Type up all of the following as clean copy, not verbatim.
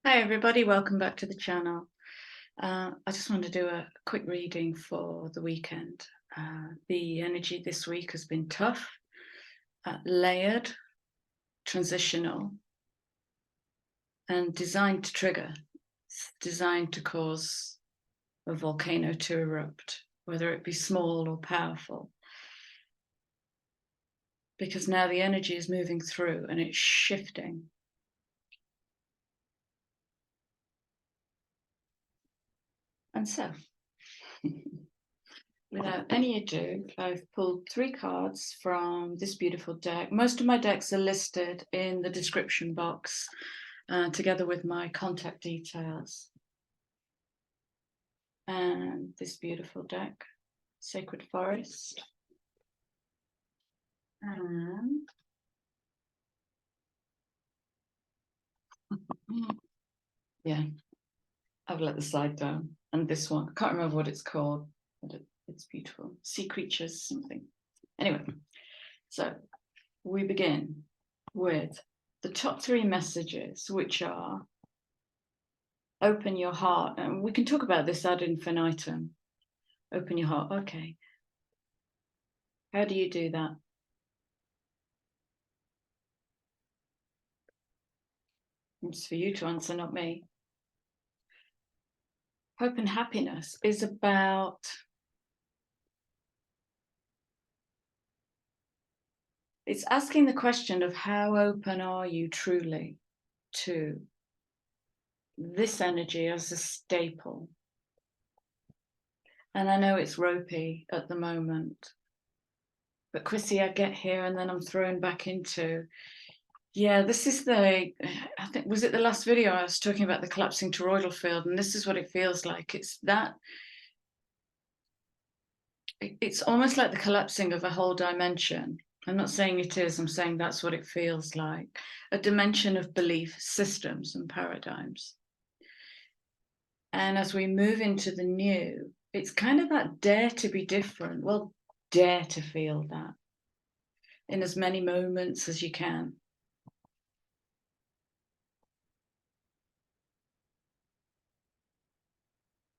Hi everybody, welcome back to the channel. I just want to do a quick reading for the weekend. The energy this week has been tough, layered, transitional, and designed to trigger. It's designed to cause a volcano to erupt, whether it be small or powerful. Because now the energy is moving through and it's shifting. And so, without any ado, I've pulled 3 cards from this beautiful deck. Most of my decks are listed in the description box, together with my contact details. And this beautiful deck, Sacred Forest. And yeah, I've let the side down. And this one, I can't remember what it's called, but it's beautiful. Sea creatures, something. Anyway, so we begin with the top 3 messages, which are open your heart. And we can talk about this ad infinitum. Open your heart. Okay. How do you do that? It's for you to answer, not me. Hope and happiness is about it's asking the question of how open are you truly to this energy as a staple. And I know it's ropey at the moment, but Chrissy, I get here and then I'm thrown back into, yeah, this is I think, was it the last video I was talking about the collapsing toroidal field, and this is what it feels like. It's that, it's almost like the collapsing of a whole dimension. I'm not saying it is, I'm saying that's what it feels like. A dimension of belief systems and paradigms. And as we move into the new, it's kind of that dare to be different. Well, dare to feel that in as many moments as you can.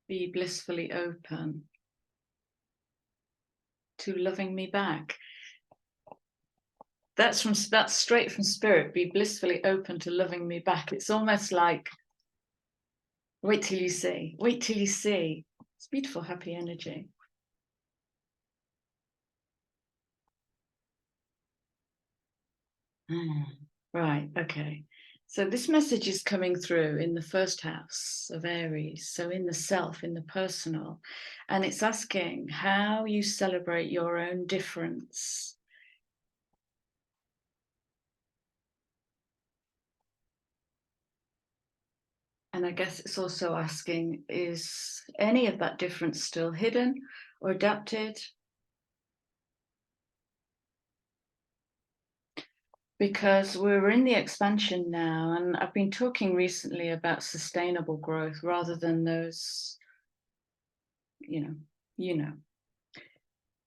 Be blissfully open to loving me back. That's straight from spirit. Be blissfully open to loving me back. It's almost like, wait till you see. Wait till you see. It's beautiful, happy energy. Right, okay. So this message is coming through in the first house of Aries, so in the self, in the personal, and it's asking how you celebrate your own difference. And I guess it's also asking, is any of that difference still hidden or adapted? Because we're in the expansion now, and I've been talking recently about sustainable growth rather than those, you know.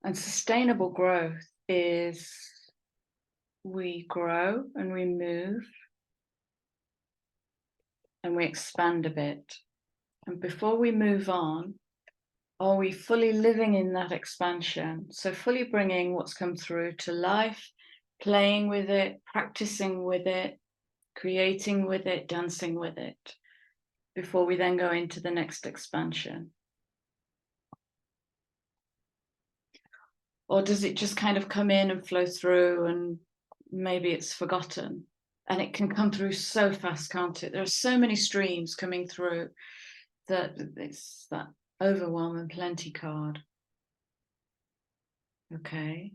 And sustainable growth is we grow and we move and we expand a bit. And before we move on, are we fully living in that expansion? So fully bringing what's come through to life, playing with it, practicing with it, creating with it, dancing with it, before we then go into the next expansion? Or does it just kind of come in and flow through and maybe it's forgotten? And it can come through so fast, can't it? There are so many streams coming through that it's that overwhelm and plenty card. Okay.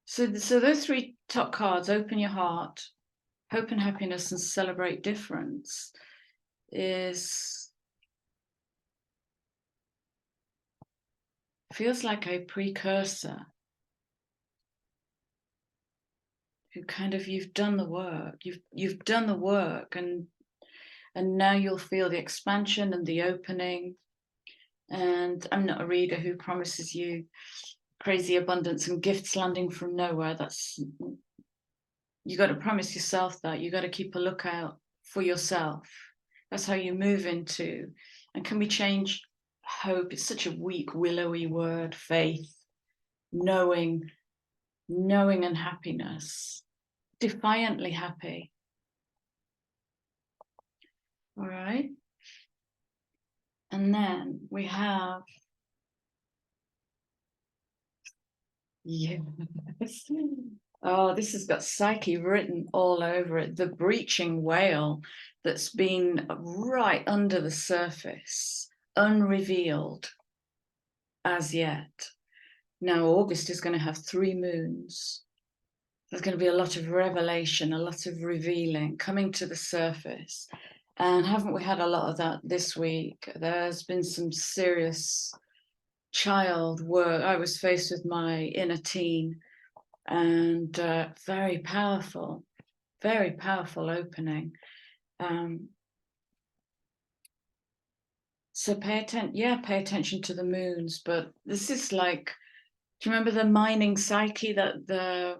So those 3 top cards, open your heart, hope and happiness, and celebrate difference, feels like a precursor. Who kind of, you've done the work, you've done the work, and now you'll feel the expansion and the opening. And I'm not a reader who promises you crazy abundance and gifts landing from nowhere. That's, you got to promise yourself that. You got to keep a lookout for yourself. That's how you move into, and can we change hope? It's such a weak, willowy word. Faith, knowing and happiness, defiantly happy. All right. And then we have, yes. Oh, this has got psyche written all over it. The breaching whale that's been right under the surface, unrevealed as yet. Now, August is going to have 3 moons. There's going to be a lot of revelation, a lot of revealing coming to the surface. And haven't we had a lot of that this week? There's been some serious child work. I was faced with my inner teen, and very powerful opening. So pay attention to the moons. But this is like, do you remember the mining psyche that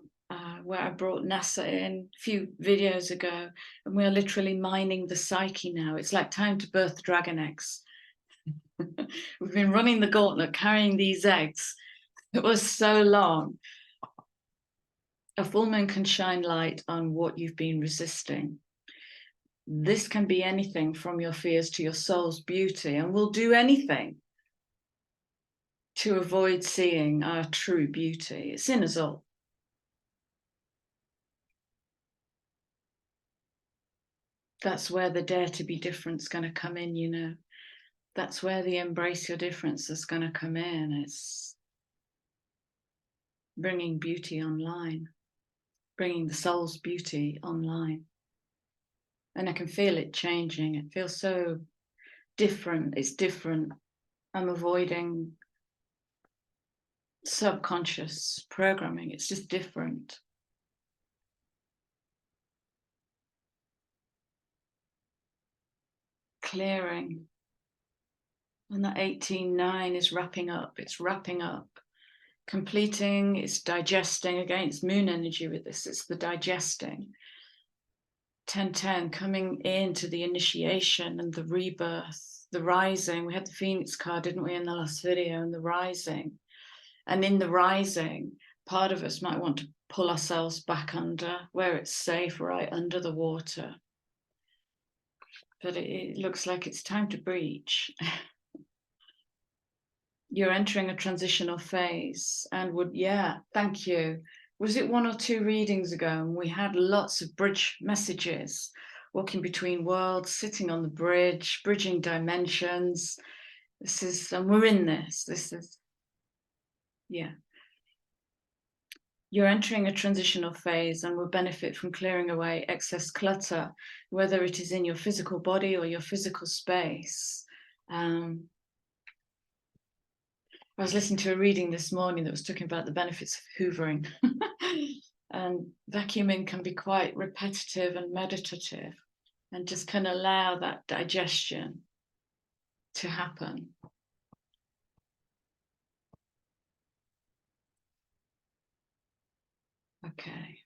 where I brought NASA in a few videos ago? And we are literally mining the psyche now. It's like time to birth the dragon eggs. We've been running the gauntlet, carrying these eggs. It was so long. A full moon can shine light on what you've been resisting. This can be anything from your fears to your soul's beauty, and we'll do anything to avoid seeing our true beauty. It's in us all. That's where the dare to be different is going to come in, you know. That's where the embrace your difference is going to come in. It's bringing beauty online, bringing the soul's beauty online. And I can feel it changing. It feels so different. It's different. I'm avoiding subconscious programming. It's just different. Clearing. And that 18-9 is wrapping up. It's wrapping up. Completing, it's digesting. Again, it's moon energy with this. It's the digesting. 10-10 coming into the initiation and the rebirth, the rising. We had the Phoenix card, didn't we, in the last video, and the rising. And in the rising, part of us might want to pull ourselves back under where it's safe, right under the water. But it looks like it's time to breach. You're entering a transitional phase, and thank you. Was it 1 or 2 readings ago? And we had lots of bridge messages, walking between worlds, sitting on the bridge, bridging dimensions. This is, and we're in this. This is, yeah. You're entering a transitional phase and will benefit from clearing away excess clutter, whether it is in your physical body or your physical space. I was listening to a reading this morning that was talking about the benefits of hoovering. And vacuuming can be quite repetitive and meditative, and just can allow that digestion to happen. Okay.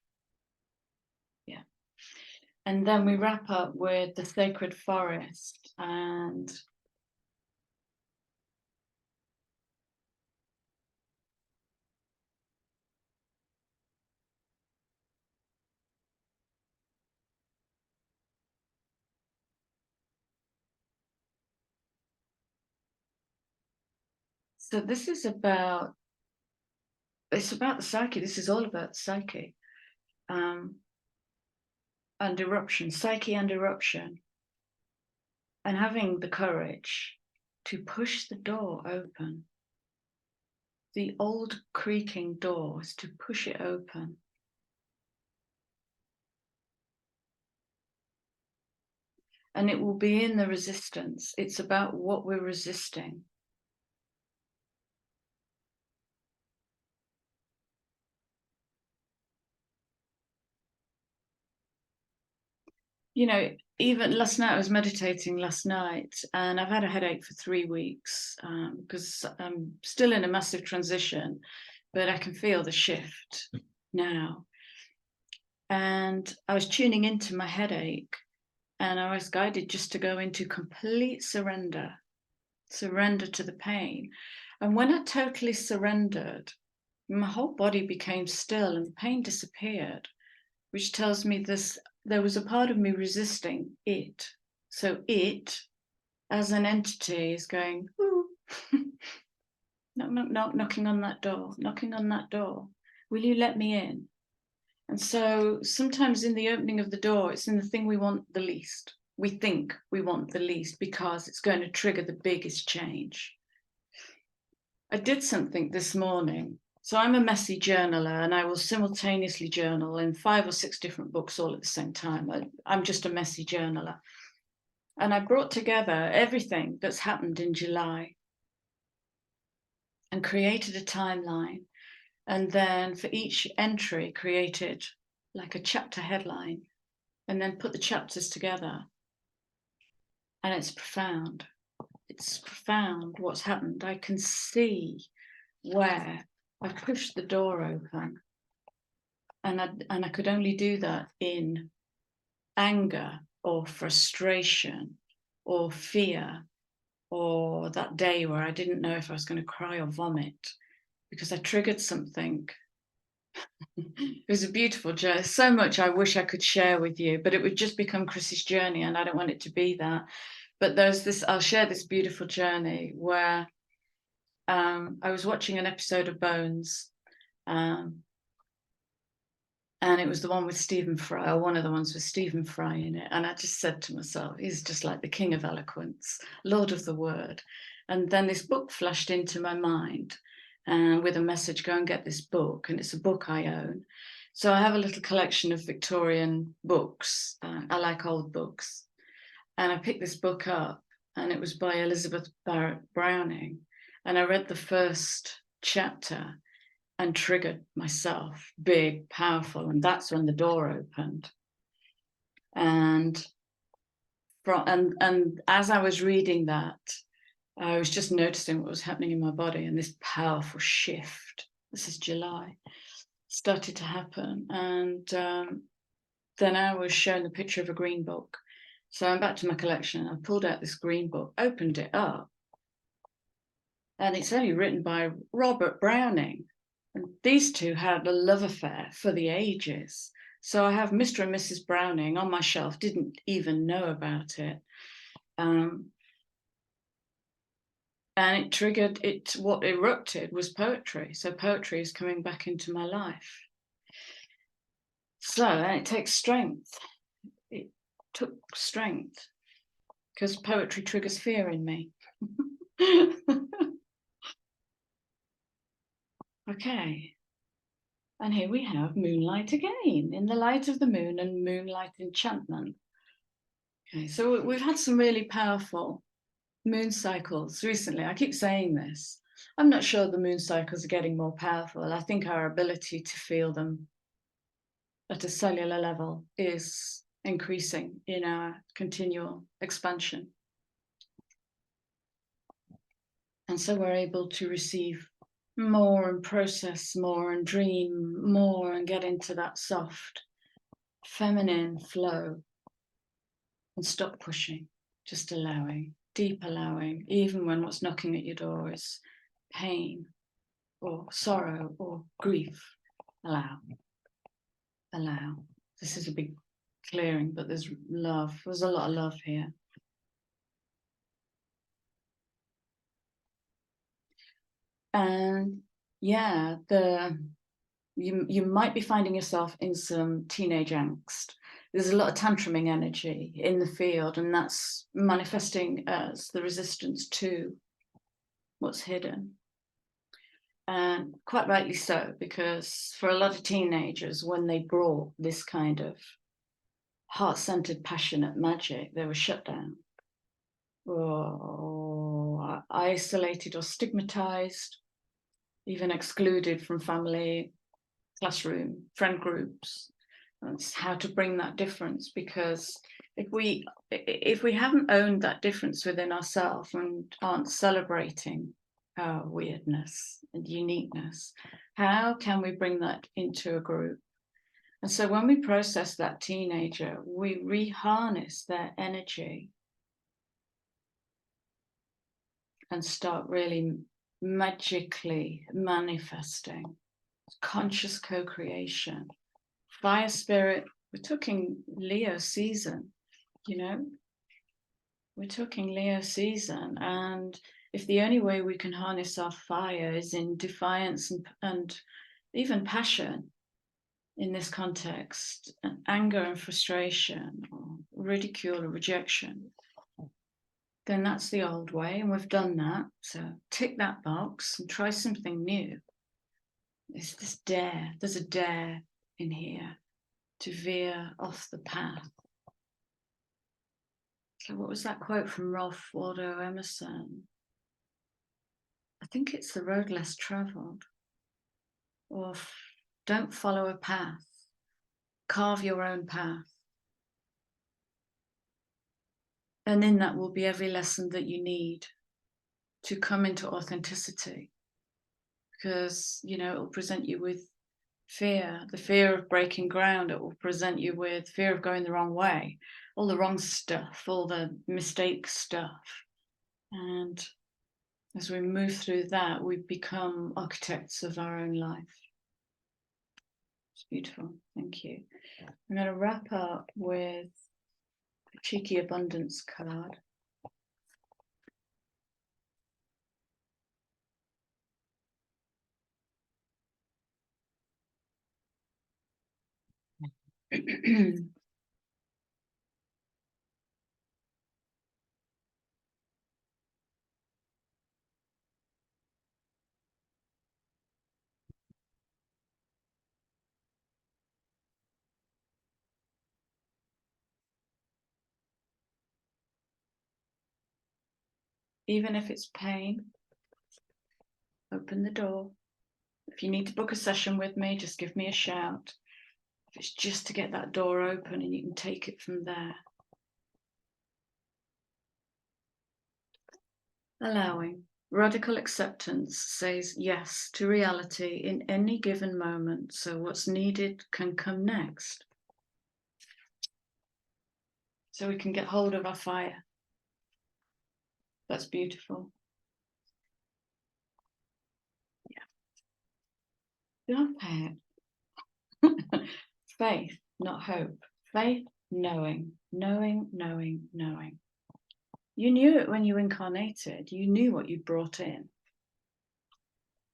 Yeah. And then we wrap up with the sacred forest, and so this is about, it's about the psyche. This is all about the psyche. And eruption, psyche and eruption. And having the courage to push the door open. The old creaking doors, to push it open. And it will be in the resistance. It's about what we're resisting. You know, even last night, I was meditating last night, and I've had a headache for 3 weeks because I'm still in a massive transition, but I can feel the shift now. And I was tuning into my headache, And I was guided just to go into complete surrender to the pain. And when I totally surrendered, my whole body became still and the pain disappeared, which tells me there was a part of me resisting it. So it, as an entity, is going, ooh, knock, knock, knock, knocking on that door. Will you let me in? And so sometimes in the opening of the door, it's in the thing we want the least. We think we want the least because it's going to trigger the biggest change. I did something this morning. So I'm a messy journaler and I will simultaneously journal in 5 or 6 different books all at the same time. I'm just a messy journaler. And I brought together everything that's happened in July and created a timeline. And then for each entry created like a chapter headline and then put the chapters together. And it's profound. It's profound what's happened. I can see where I've pushed the door open. And I could only do that in anger or frustration or fear or that day where I didn't know if I was going to cry or vomit because I triggered something. It was a beautiful journey. So much I wish I could share with you, but it would just become Chris's journey and I don't want it to be that. But I'll share this beautiful journey where I was watching an episode of Bones, and it was the one with Stephen Fry, or one of the ones with Stephen Fry in it. And I just said to myself, he's just like the king of eloquence, Lord of the Word. And then this book flashed into my mind with a message, go and get this book. And it's a book I own. So I have a little collection of Victorian books. I like old books. And I picked this book up and it was by Elizabeth Barrett Browning. And I read the first chapter and triggered myself, big, powerful. And that's when the door opened. And as I was reading that, I was just noticing what was happening in my body, and this powerful shift, this is July, started to happen. And then I was shown the picture of a green book. So I'm back to my collection. I pulled out this green book, opened it up, and it's only written by Robert Browning. And these two had a love affair for the ages. So I have Mr. and Mrs. Browning on my shelf, didn't even know about it. And it triggered it. What erupted was poetry. So poetry is coming back into my life. So it takes strength. It took strength because poetry triggers fear in me. Okay. And here we have moonlight again, in the light of the moon and moonlight enchantment. Okay, so we've had some really powerful moon cycles recently. I keep saying this. I'm not sure the moon cycles are getting more powerful. I think our ability to feel them at a cellular level is increasing in our continual expansion. And so we're able to receive more and process more and dream more and get into that soft, feminine flow and stop pushing, just allowing, deep allowing, even when what's knocking at your door is pain or sorrow or grief. Allow. This is a big clearing, but there's love. There's a lot of love here. And yeah, you might be finding yourself in some teenage angst. There's a lot of tantruming energy in the field, and that's manifesting as the resistance to what's hidden. And quite rightly so, because for a lot of teenagers, when they brought this kind of heart-centered, passionate magic, they were shut down or isolated or stigmatized, even excluded from family, classroom, friend groups. That's how to bring that difference, because if we haven't owned that difference within ourselves and aren't celebrating our weirdness and uniqueness, how can we bring that into a group? And so when we process that teenager, we reharness their energy and start really magically manifesting conscious co-creation. Fire spirit, we're talking Leo season, you know, we're talking Leo season. And if the only way we can harness our fire is in defiance and even passion, in this context, anger and frustration, or ridicule or rejection, then that's the old way, and we've done that. So tick that box and try something new. There's this dare, there's a dare in here to veer off the path. So what was that quote from Ralph Waldo Emerson? I think it's the road less traveled, or don't follow a path, carve your own path. And in that will be every lesson that you need to come into authenticity. Because, you know, it will present you with fear, the fear of breaking ground. It will present you with fear of going the wrong way, all the wrong stuff, all the mistake stuff. And as we move through that, we become architects of our own life. It's beautiful. Thank you. I'm going to wrap up with a cheeky abundance card. Even if it's pain, open the door. If you need to book a session with me, just give me a shout. If it's just to get that door open and you can take it from there. Allowing. Radical acceptance says yes to reality in any given moment, so what's needed can come next. So we can get hold of our fire. That's beautiful. Yeah. Don't pay it. Faith, not hope. Faith, knowing, knowing, knowing, knowing. You knew it when you incarnated. You knew what you brought in.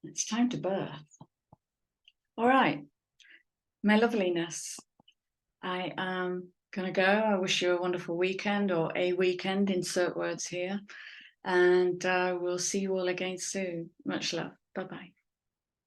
It's time to birth. All right, my loveliness. I am going to go. I wish you a wonderful weekend, or a weekend, insert words here. And we'll see you all again soon. Much love. Bye-bye.